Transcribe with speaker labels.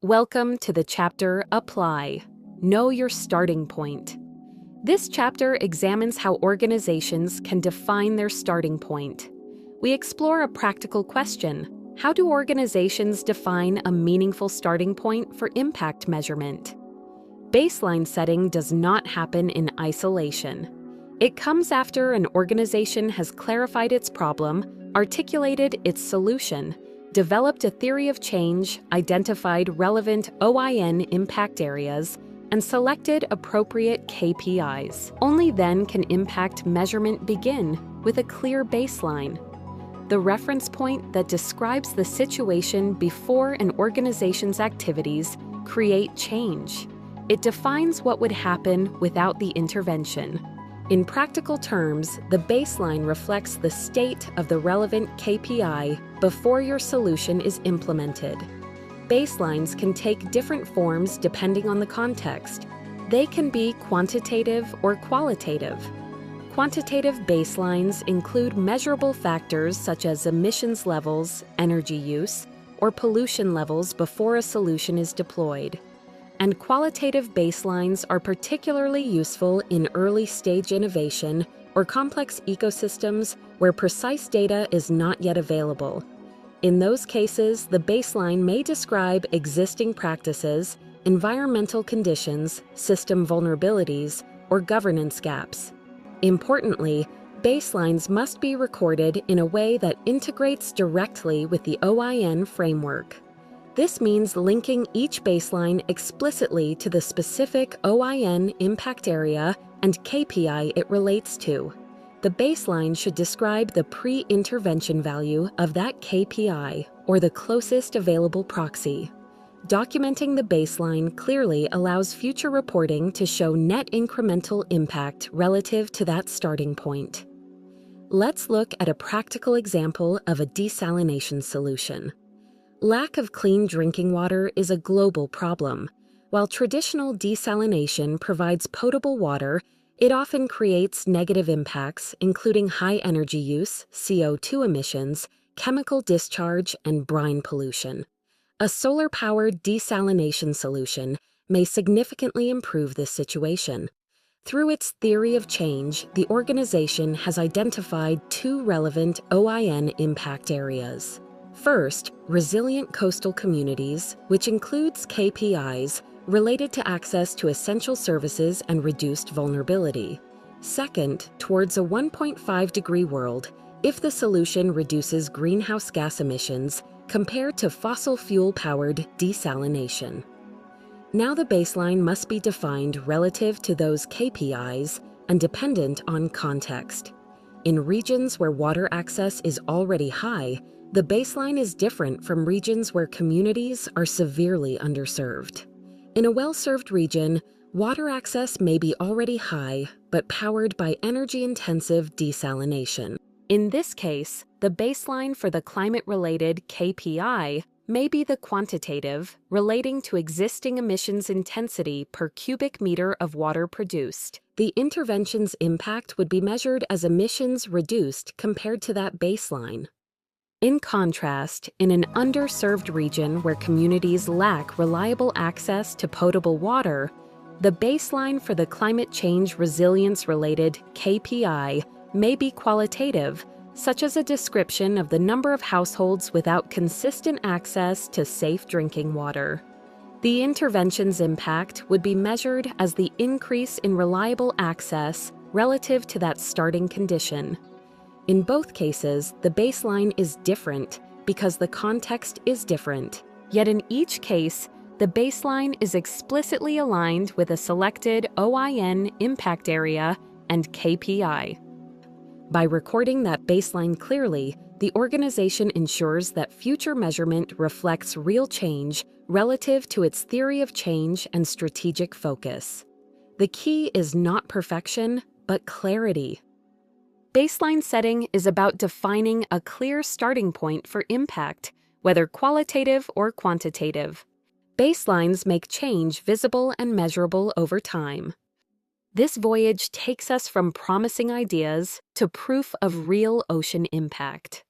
Speaker 1: Welcome to the chapter Apply. Know your starting point. This chapter examines how organizations can define their starting point. We explore a practical question. How do organizations define a meaningful starting point for impact measurement? Baseline setting does not happen in isolation. It comes after an organization has clarified its problem, articulated its solution, developed a theory of change, identified relevant OIN impact areas, and selected appropriate KPIs. Only then can impact measurement begin with a clear baseline, the reference point that describes the situation before an organization's activities create change. It defines what would happen without the intervention. In practical terms, the baseline reflects the state of the relevant KPI before your solution is implemented. Baselines can take different forms depending on the context. They can be quantitative or qualitative. Quantitative baselines include measurable factors such as emissions levels, energy use, or pollution levels before a solution is deployed. And qualitative baselines are particularly useful in early-stage innovation or complex ecosystems where precise data is not yet available. In those cases, the baseline may describe existing practices, environmental conditions, system vulnerabilities, or governance gaps. Importantly, baselines must be recorded in a way that integrates directly with the OIN framework. This means linking each baseline explicitly to the specific OIN impact area and KPI it relates to. The baseline should describe the pre-intervention value of that KPI or the closest available proxy. Documenting the baseline clearly allows future reporting to show net incremental impact relative to that starting point. Let's look at a practical example of a desalination solution. Lack of clean drinking water is a global problem. While traditional desalination provides potable water, it often creates negative impacts, including high energy use, CO2 emissions, chemical discharge, and brine pollution. A solar-powered desalination solution may significantly improve this situation. Through its theory of change, the organization has identified two relevant OIN impact areas. First, resilient coastal communities, which includes KPIs related to access to essential services and reduced vulnerability. Second, towards a 1.5-degree world, if the solution reduces greenhouse gas emissions compared to fossil fuel-powered desalination. Now the baseline must be defined relative to those KPIs and dependent on context. In regions where water access is already high, the baseline is different from regions where communities are severely underserved. In a well-served region, water access may be already high, but powered by energy-intensive desalination. In this case, the baseline for the climate-related KPI may be the quantitative, relating to existing emissions intensity per cubic meter of water produced. The intervention's impact would be measured as emissions reduced compared to that baseline. In contrast, in an underserved region where communities lack reliable access to potable water, the baseline for the climate change resilience-related KPI may be qualitative, such as a description of the number of households without consistent access to safe drinking water. The intervention's impact would be measured as the increase in reliable access relative to that starting condition. In both cases, the baseline is different because the context is different. Yet in each case, the baseline is explicitly aligned with a selected OIN impact area and KPI. By recording that baseline clearly, the organization ensures that future measurement reflects real change relative to its theory of change and strategic focus. The key is not perfection, but clarity. Baseline setting is about defining a clear starting point for impact, whether qualitative or quantitative. Baselines make change visible and measurable over time. This voyage takes us from promising ideas to proof of real ocean impact.